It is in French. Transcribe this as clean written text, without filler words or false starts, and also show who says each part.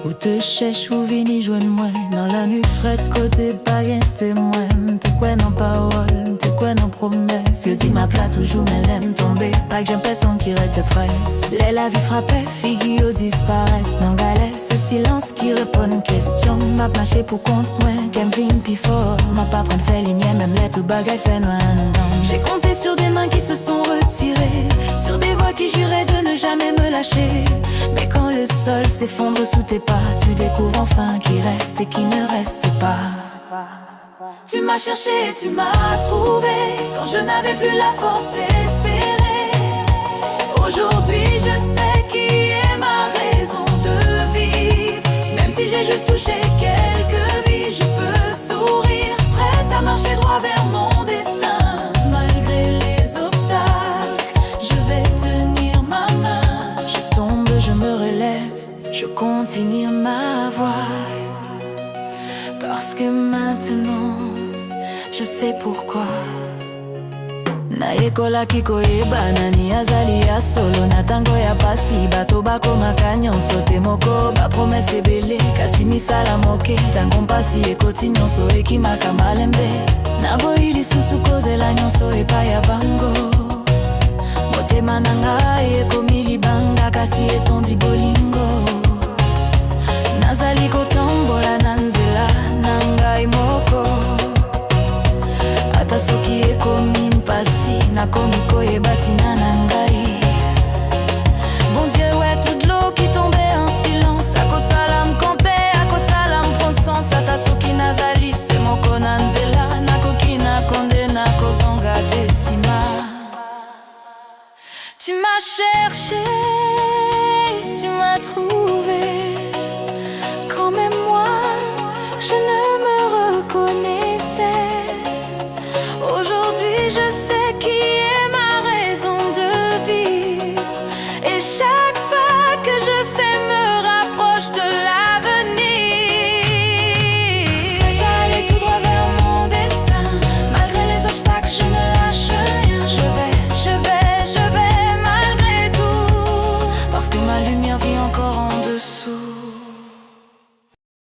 Speaker 1: Ou te cherche ou vini joindre-moi dans la nuit frette côté pas un témoin. T'es quoi dans parole, t'es quoi dans promesse. Que dit ma plat toujours mais l'aime tomber. Pas que j'aime personne qui reste presse. Les la vie frappait, figure disparaître. Dans galère, ce silence qui répond une question. M'a marché pour compte moi, qu'elle vine pis fort. M'a pas prendre fait les miens, même les tout bagaille fait noir. J'ai compté sur des mains qui se sont retirées, sur des voix qui juraient de ne jamais me lâcher. Mais quand le sol s'effondre sous tes pas, tu découvres enfin qui reste et qui ne reste pas. Tu m'as cherché et tu m'as trouvé quand je n'avais plus la force d'espérer. Aujourd'hui je sais qui est ma raison de vivre. Même si j'ai juste touché quelques vies, je peux sourire, prête à marcher droit vers mon destin. Malgré les obstacles, je vais tenir ma main. Je tombe, je me relève, je continue ma voie. Parce que maintenant, je sais pourquoi. Na ekola kiko banani azali ya solo na tango ya pasi bato bakoma nyonso te moko ba promesse ebele kasi misala moke tango mpasi ekoti nyonso ekimaka malembe na boyi lisusu kozela nyonso epai ya bango. Motema na ngai ekomi libanga kasi etondi bolingo. Nazali kotambola na nzela na ngai moko, ata soki ekomi mpasi nakomi koyeba tina na ngai. Bon Dieu, ouais, toute l'eau qui tombait en silence akosala mkompe, akosala mprend sens. Ata soki nazali se moko na nzela nakoki nakonde nakozonga te nsima. Tu m'as cherché, tu m'as trouvé. Quand même moi, je ne me reconnaissais. Aujourd'hui je sais qui est ma raison de vivre. Et chaque